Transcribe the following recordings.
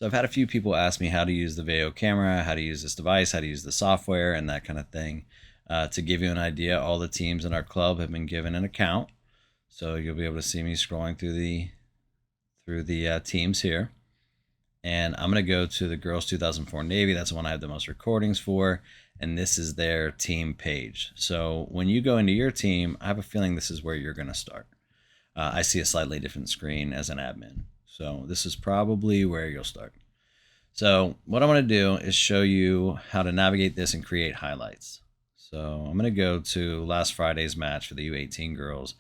So I've had a few people ask me how to use the Veo camera, how to use this device, how to use the software, and that kind of thing. To give you an idea, all the teams in our club have been given an account, so you'll be able to see me scrolling through the teams here. And I'm going to go to the Girls 2004 Navy. That's the one I have the most recordings for. And this is their team page. So when you go into your team, I have a feeling this is where you're going to start. I see a slightly different screen as an admin. So this is probably where you'll start. So what I want to do is show you how to navigate this and create highlights. So I'm going to go to last Friday's match for the U18 girls.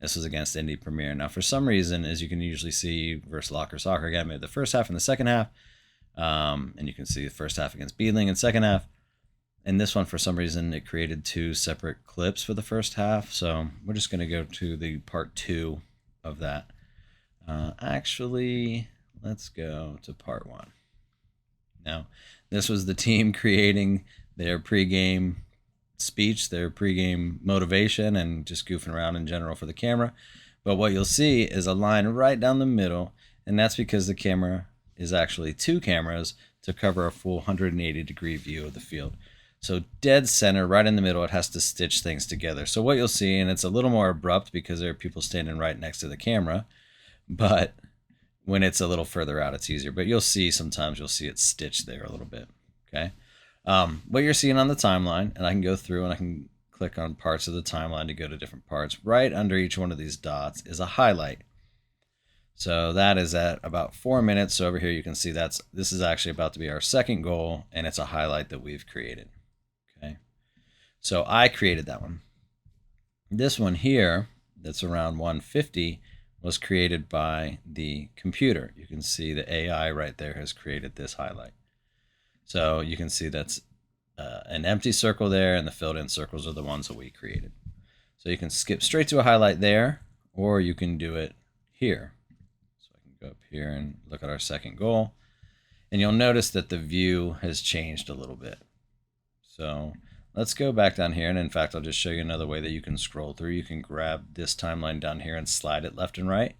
This was against Indy Premier. Now, for some reason, as you can usually see versus Locker Soccer, again, made the first half and the second half. And you can see the first half against Beedling and second half. And this one, for some reason, it created two separate clips for the first half. So we're just going to go to the part 2 of that. Actually, let's go to part 1. Now, this was the team creating their pregame speech, their pregame motivation, and just goofing around in general for the camera. But what you'll see is a line right down the middle, and that's because the camera is actually 2 cameras to cover a full 180-degree view of the field. So dead center, right in the middle, it has to stitch things together. So what you'll see, and it's a little more abrupt because there are people standing right next to the camera, but when it's a little further out, it's easier. But you'll see sometimes you'll see it stitched there a little bit, okay? What you're seeing on the timeline, and I can go through and I can click on parts of the timeline to go to different parts. Right under each one of these dots is a highlight. So that is at about 4 minutes. So over here you can see this is actually about to be our second goal, and it's a highlight that we've created. Okay, so I created that one. This one here, that's around 150, was created by the computer. You can see the AI right there has created this highlight. So you can see that's an empty circle there, and the filled in circles are the ones that we created. So you can skip straight to a highlight there, or you can do it here. So I can go up here and look at our second goal, and you'll notice that the view has changed a little bit. So let's go back down here, and in fact, I'll just show you another way that you can scroll through. You can grab this timeline down here and slide it left and right,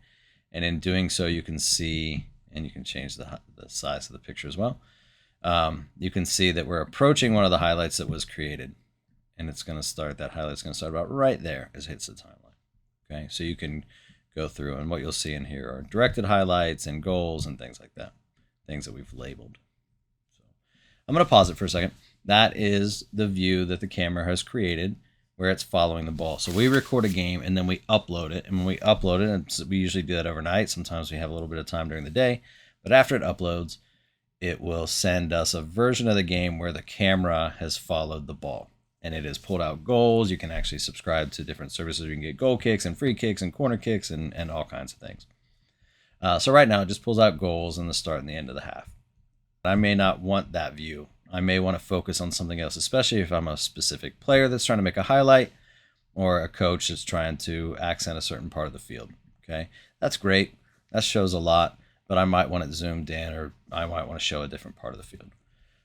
and in doing so, you can see, and you can change the size of the picture as well. You can see that we're approaching one of the highlights that was created, and it's going to start, that highlight's going to start about right there as it hits the timeline. Okay, so you can go through, and what you'll see in here are directed highlights and goals and things like that, things that we've labeled. So I'm going to pause it for a second. That is the view that the camera has created where it's following the ball. So we record a game and then we upload it, and when we upload it, and we usually do that overnight, sometimes we have a little bit of time during the day, but after it uploads, it will send us a version of the game where the camera has followed the ball, and it has pulled out goals. You can actually subscribe to different services. You can get goal kicks and free kicks and corner kicks and all kinds of things. So right now it just pulls out goals in the start and the end of the half. I may not want that view. I may want to focus on something else, especially if I'm a specific player that's trying to make a highlight, or a coach that's trying to accent a certain part of the field. Okay, that's great. That shows a lot. But I might want it zoomed in, or I might want to show a different part of the field.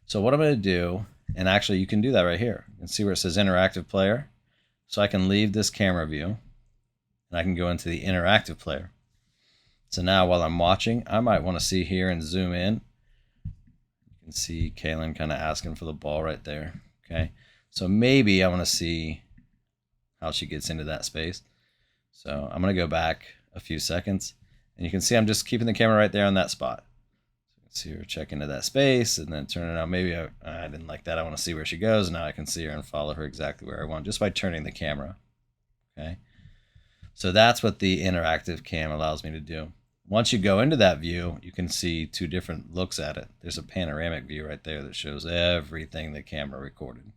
So what I'm going to do, and actually you can do that right here. You can see where it says interactive player. So I can leave this camera view, and I can go into the interactive player. So now while I'm watching, I might want to see here and zoom in. You can see Kaylin kind of asking for the ball right there. Okay, so maybe I want to see how she gets into that space. So I'm going to go back a few seconds. And you can see I'm just keeping the camera right there on that spot. So you can see her check into that space and then turn it out. Maybe I didn't like that. I want to see where she goes. Now I can see her and follow her exactly where I want just by turning the camera. Okay. So that's what the interactive cam allows me to do. Once you go into that view, you can see 2 different looks at it. There's a panoramic view right there that shows everything the camera recorded.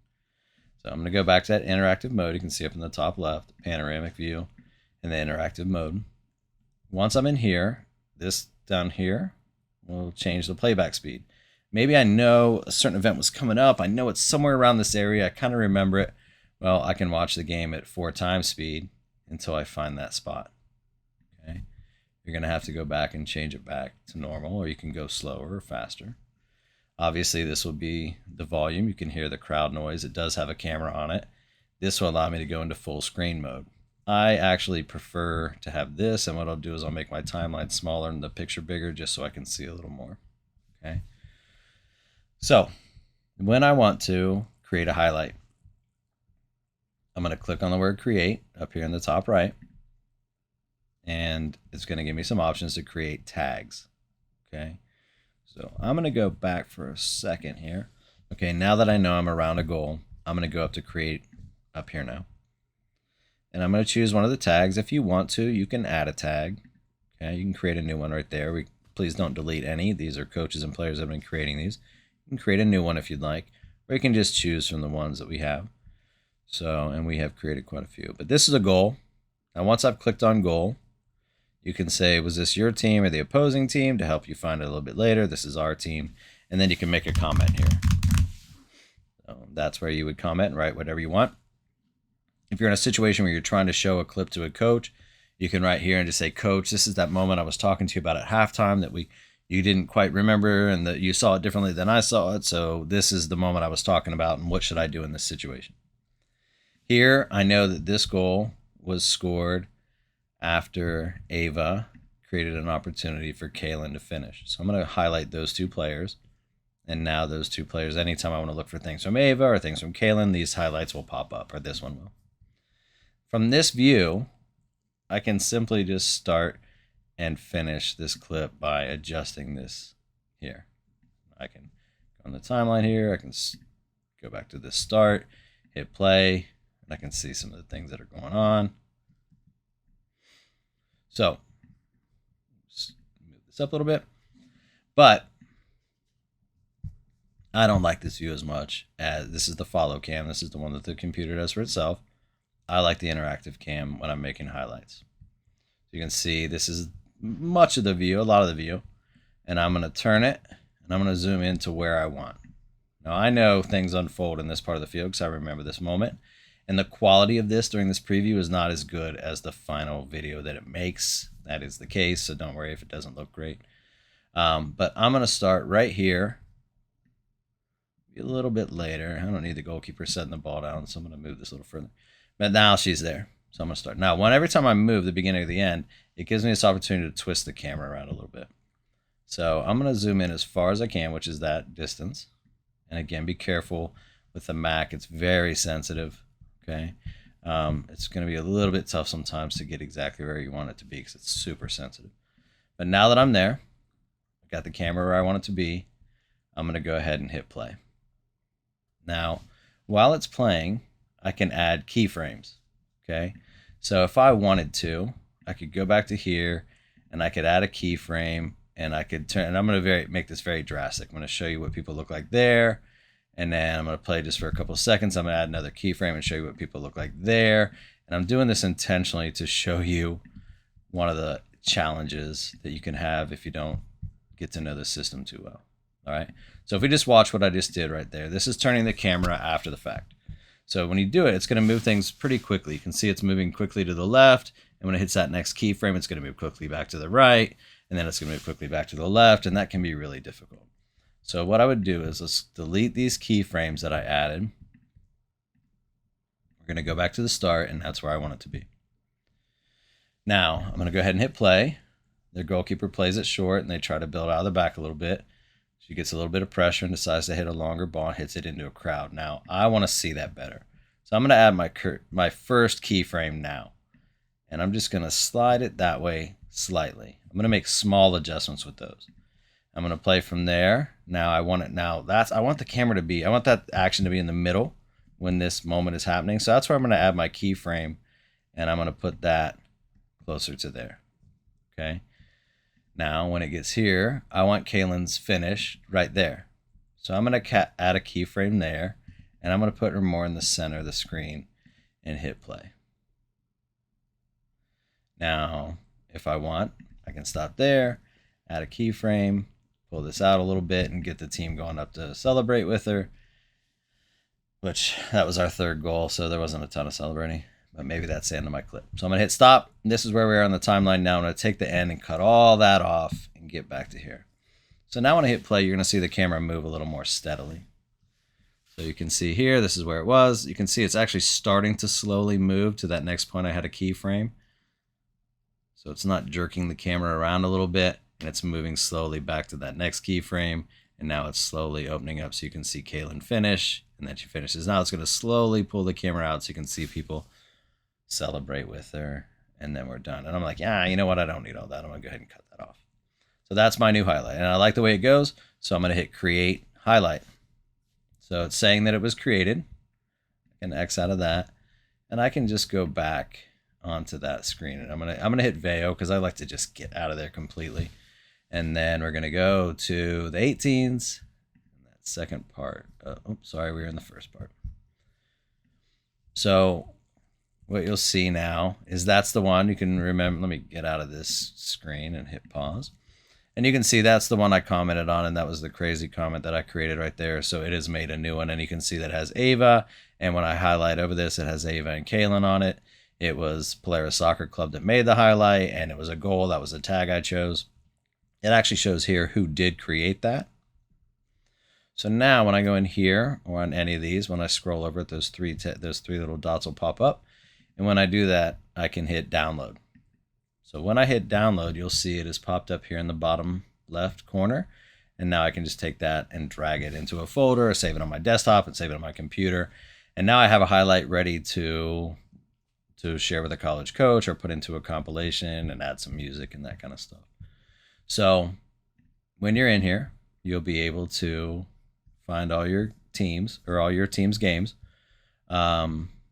So I'm going to go back to that interactive mode. You can see up in the top left, panoramic view and the interactive mode. Once I'm in here, this down here will change the playback speed. Maybe I know a certain event was coming up. I know it's somewhere around this area. I kind of remember it. Well, I can watch the game at 4 times speed until I find that spot. Okay, you're going to have to go back and change it back to normal, or you can go slower or faster. Obviously, this will be the volume. You can hear the crowd noise. It does have a camera on it. This will allow me to go into full screen mode. I actually prefer to have this, and what I'll do is I'll make my timeline smaller and the picture bigger just so I can see a little more. Okay. So when I want to create a highlight, I'm going to click on the word create up here in the top right, and it's going to give me some options to create tags. Okay. So I'm going to go back for a second here. Okay, now that I know I'm around a goal, I'm going to go up to create up here now. And I'm going to choose one of the tags. If you want to, you can add a tag. Okay, you can create a new one right there. Please don't delete any. These are coaches and players that have been creating these. You can create a new one if you'd like, or you can just choose from the ones that we have. So, and we have created quite a few. But this is a goal. Now, once I've clicked on goal, you can say, was this your team or the opposing team, to help you find it a little bit later. This is our team. And then you can make a comment here. So that's where you would comment and write whatever you want. If you're in a situation where you're trying to show a clip to a coach, you can write here and just say, Coach, this is that moment I was talking to you about at halftime that you didn't quite remember and that you saw it differently than I saw it. So this is the moment I was talking about, and what should I do in this situation? Here, I know that this goal was scored after Ava created an opportunity for Kaylin to finish. So I'm going to highlight those two players. And now those two players, anytime I want to look for things from Ava or things from Kaylin, these highlights will pop up, or this one will. From this view, I can simply just start and finish this clip by adjusting this here. I can go on the timeline here. I can go back to the start, hit play, and I can see some of the things that are going on. So, let's move this up a little bit. But I don't like this view as much, as this is the follow cam. This is the one that the computer does for itself. I like the interactive cam when I'm making highlights. You can see this is much of the view, a lot of the view. And I'm going to turn it, and I'm going to zoom in to where I want. Now, I know things unfold in this part of the field because I remember this moment. And the quality of this during this preview is not as good as the final video that it makes. That is the case, so don't worry if it doesn't look great. But I'm going to start right here. A little bit later. I don't need the goalkeeper setting the ball down, so I'm going to move this a little further. But now she's there, so I'm going to start. Now, every time I move the beginning or the end, it gives me this opportunity to twist the camera around a little bit. So I'm going to zoom in as far as I can, which is that distance. And again, be careful with the Mac. It's very sensitive, okay? It's going to be a little bit tough sometimes to get exactly where you want it to be because it's super sensitive. But now that I'm there, I got the camera where I want it to be, I'm going to go ahead and hit play. Now, while it's playing, I can add keyframes, okay? So if I wanted to, I could go back to here, and I could add a keyframe, and I could turn, and I'm going to make this very drastic. I'm going to show you what people look like there, and then I'm going to play just for a couple of seconds. I'm going to add another keyframe and show you what people look like there. And I'm doing this intentionally to show you one of the challenges that you can have if you don't get to know the system too well. All right. So if we just watch what I just did right there, this is turning the camera after the fact. So when you do it, it's going to move things pretty quickly. You can see it's moving quickly to the left. And when it hits that next keyframe, it's going to move quickly back to the right. And then it's going to move quickly back to the left. And that can be really difficult. So what I would do is let's delete these keyframes that I added. We're going to go back to the start, and that's where I want it to be. Now I'm going to go ahead and hit play. Their goalkeeper plays it short, and they try to build out of the back a little bit. She gets a little bit of pressure and decides to hit a longer ball and hits it into a crowd. Now, I want to see that better. So I'm going to add my first keyframe now. And I'm just going to slide it that way slightly. I'm going to make small adjustments with those. I'm going to play from there. Now I want the camera to be, I want that action to be in the middle when this moment is happening. So that's where I'm going to add my keyframe, and I'm going to put that closer to there. Okay. Now, when it gets here, I want Kaylin's finish right there. So I'm going to add a keyframe there, and I'm going to put her more in the center of the screen and hit play. Now, if I want, I can stop there, add a keyframe, pull this out a little bit, and get the team going up to celebrate with her, which that was our third goal, so there wasn't a ton of celebrating. But maybe that's the end of my clip. So I'm going to hit stop. This is where we are on the timeline now. I'm going to take the end and cut all that off and get back to here. So now when I hit play, you're going to see the camera move a little more steadily. So you can see here, this is where it was. You can see it's actually starting to slowly move to that next point I had a keyframe. So it's not jerking the camera around a little bit. and it's moving slowly back to that next keyframe, and now it's slowly opening up so you can see Kaylin finish, and then she finishes. Now it's going to slowly pull the camera out so you can see people celebrate with her, and then we're done. And I'm like, yeah, you know what? I don't need all that. I'm going to go ahead and cut that off. So that's my new highlight, and I like the way it goes, so I'm going to hit Create Highlight. So it's saying that it was created. I can X out of that, and I can just go back onto that screen, and I'm gonna hit VAO because I like to just get out of there completely. And then we're gonna go to the 18s, that second part. Oops, sorry, we were in the first part. So what you'll see now is that's the one you can remember. Let me get out of this screen and hit pause. And you can see that's the one I commented on, and that was the crazy comment that I created right there. So it has made a new one, and you can see that it has Ava. And when I highlight over this, it has Ava and Kaylin on it. It was Polaris Soccer Club that made the highlight, and it was a goal. That was the tag I chose. It actually shows here who did create that. So now when I go in here or on any of these, when I scroll over it, those three little dots will pop up. And when I do that, I can hit download. So when I hit download, you'll see it is popped up here in the bottom left corner. And now I can just take that and drag it into a folder or save it on my desktop and save it on my computer. And now I have a highlight ready to share with a college coach or put into a compilation and add some music and that kind of stuff. So when you're in here, you'll be able to find all your teams or all your team's games,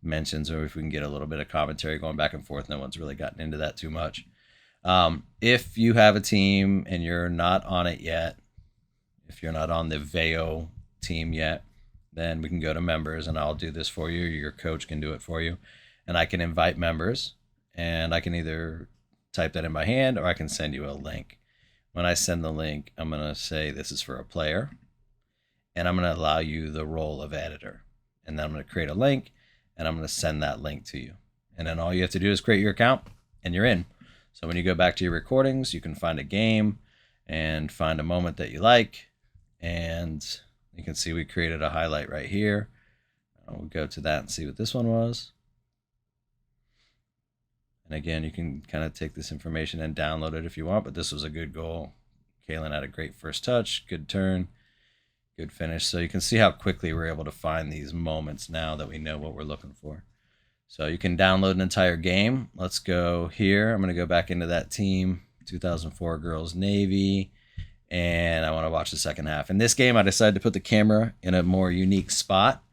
mentions, or if we can get a little bit of commentary going back and forth. No one's really gotten into that too much. If you have a team and you're not on it yet, if you're not on the VAO team yet, then we can go to members and I'll do this for you. Your coach can do it for you. And I can invite members, and I can either type that in by hand or I can send you a link. When I send the link, I'm going to say this is for a player, and I'm going to allow you the role of editor. And then I'm going to create a link, and I'm going to send that link to you. And then all you have to do is create your account, and you're in. So when you go back to your recordings, you can find a game and find a moment that you like. And you can see we created a highlight right here. We'll go to that and see what this one was. And again, you can kind of take this information and download it if you want, but this was a good goal. Kaylin had a great first touch, good turn, good finish. So you can see how quickly we're able to find these moments now that we know what we're looking for. So you can download an entire game. Let's go here. I'm going to go back into that team, 2004 Girls Navy, and I want to watch the second half. In this game, I decided to put the camera in a more unique spot.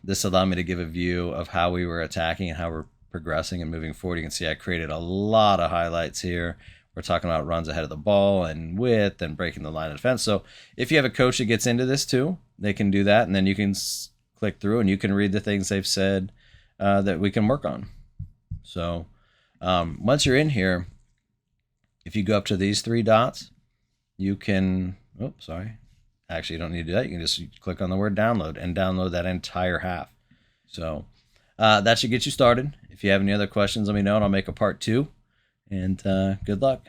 This allowed me to give a view of how we were attacking and how we're progressing and moving forward. You can see I created a lot of highlights here. We're talking about runs ahead of the ball and width and breaking the line of defense. So if you have a coach that gets into this too, they can do that, and then you can click through and you can read the things they've said that we can work on. So once you're in here, if you go up to these three dots, you can, actually you don't need to do that. You can just click on the word download and download that entire half. So that should get you started. If you have any other questions, let me know and I'll make a part 2. And good luck.